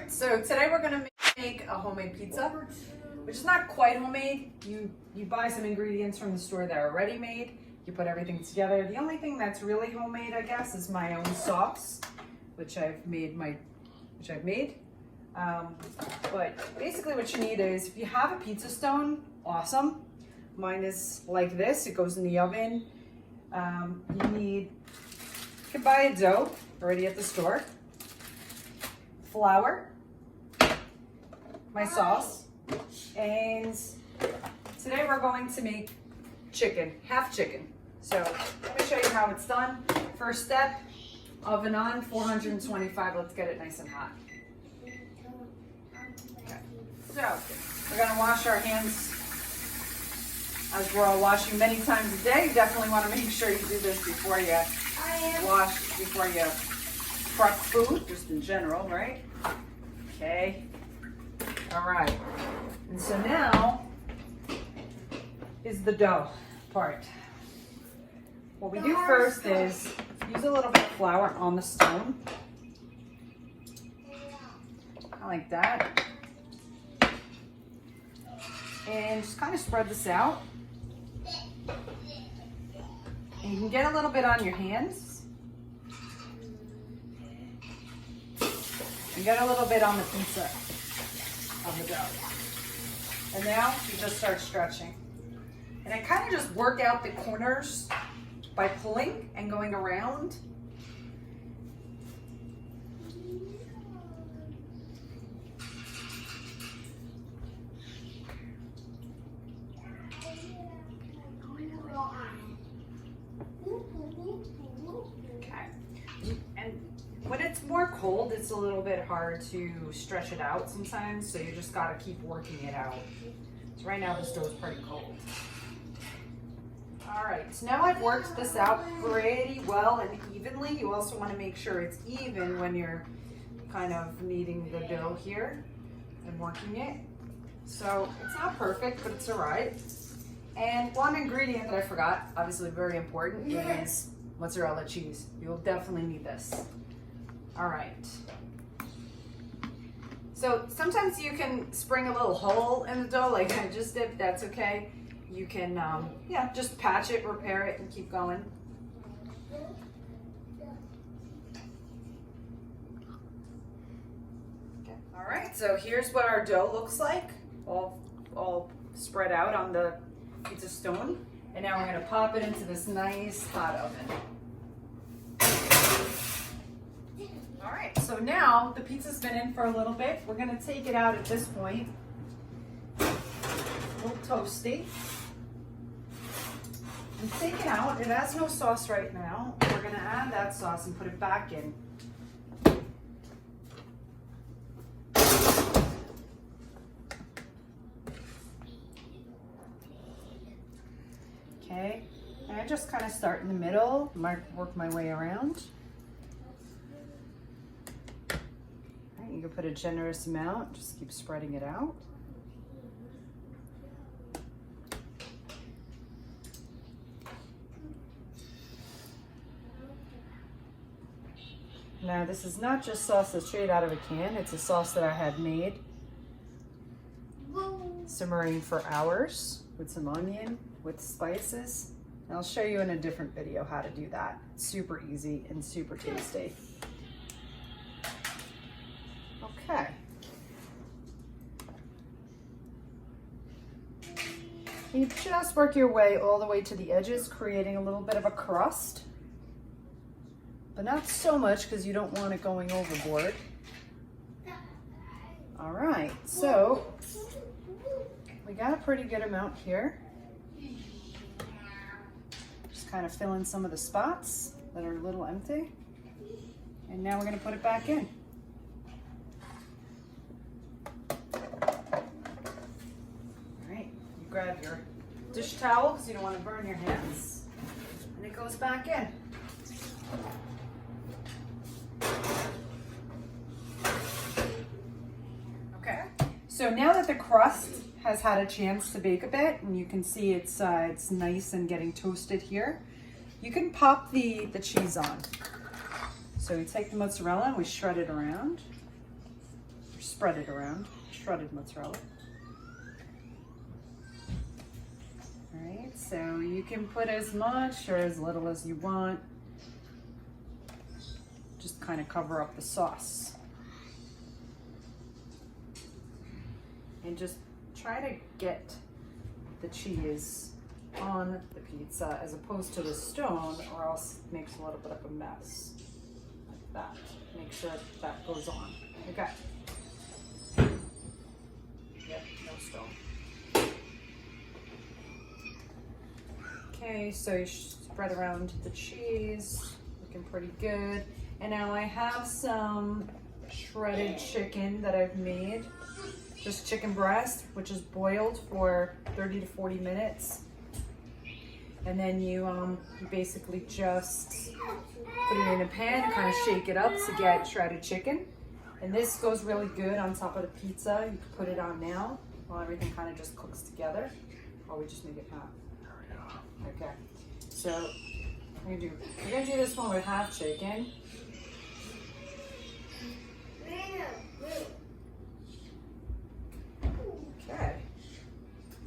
right, so today we're gonna make a homemade pizza, which is not quite homemade. You buy some ingredients from the store that are already made. You put everything together. The only thing that's really homemade, I guess, is my own sauce, which I've made. But basically what you need is, if you have a pizza stone, awesome. Mine is like this, it goes in the oven. You can buy a dough already at the store, flour, my sauce, and today we're going to make chicken, half chicken. So let me show you how it's done. First step, oven on, 425, let's get it nice and hot. Okay. So we're gonna wash our hands as we're all washing many times a day. You definitely wanna make sure you do this before you before you prep food, just in general, right? Okay. All right. And so now is the dough part. What we do first is use a little bit of flour on the stone. Like that. And just kind of spread this out. And you can get a little bit on your hands. And get a little bit on the pizza of the dough. And now you just start stretching. And I kind of just work out the corners by pulling and going around. When it's more cold, it's a little bit hard to stretch it out sometimes, so you just gotta keep working it out. So right now the stove's pretty cold. All right, so now I've worked this out pretty well and evenly. You also wanna make sure it's even when you're kind of kneading the dough here and working it. So it's not perfect, but it's all right. And one ingredient that I forgot, obviously very important, is mozzarella cheese. You'll definitely need this. All right. So sometimes you can spring a little hole in the dough like I just did, that's okay. You can, yeah, just patch it, repair it, and keep going. Okay. All right, so here's what our dough looks like, all spread out on the pizza stone. And now we're gonna pop it into this nice hot oven. All right, so now the pizza's been in for a little bit. We're gonna take it out at this point. A little toasty. And take it out. It has no sauce right now. We're gonna add that sauce and put it back in. Okay, and I just kind of start in the middle, work my way around. All right, you can put a generous amount, just keep spreading it out. Now this is not just sauce that's straight out of a can, it's a sauce that I had made simmering for hours with some onion, with spices. And I'll show you in a different video how to do that. It's super easy and super tasty. Okay. You just work your way all the way to the edges, creating a little bit of a crust. But not so much because you don't want it going overboard. All right, so we got a pretty good amount here. Just kind of fill in some of the spots that are a little empty. And now we're gonna put it back in. All right, you grab your dish towel because you don't want to burn your hands. And it goes back in. Okay, so now that the crust has had a chance to bake a bit, and you can see it's nice and getting toasted here, you can pop the cheese on. So we take the mozzarella and we shred it around. spread it around. Shredded mozzarella. Alright, so you can put as much or as little as you want. Just kind of cover up the sauce. And just try to get the cheese on the pizza as opposed to the stone, or else it makes a little bit of a mess. Like that. Make sure that goes on. Okay. Yep, no stone. Okay, so you spread around the cheese. Looking pretty good. And now I have some shredded chicken that I've made. Just chicken breast, which is boiled for 30 to 40 minutes. And then you basically just put it in a pan, kind of shake it up to get shredded chicken. And this goes really good on top of the pizza. You can put it on now while everything kind of just cooks together. Or we just make it hot. Okay, so we're gonna do this one with half chicken. Okay,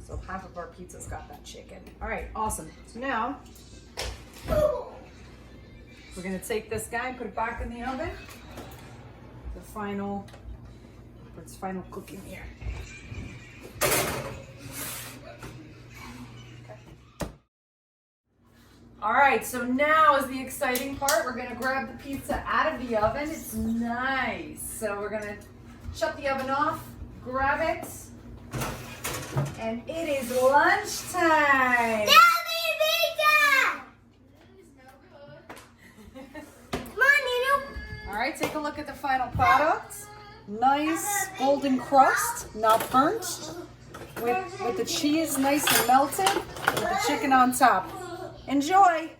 so half of our pizza's got that chicken. All right, awesome. So now we're gonna take this guy and put it back in the oven. For its final cooking here. All right, so now is the exciting part. We're gonna grab the pizza out of the oven. It's nice. So we're gonna shut the oven off, grab it, and it is lunchtime. Yummy pizza! Come on, Nino. All right, take a look at the final product. Nice golden crust, not burnt, with the cheese nice and melted, with the chicken on top. Enjoy!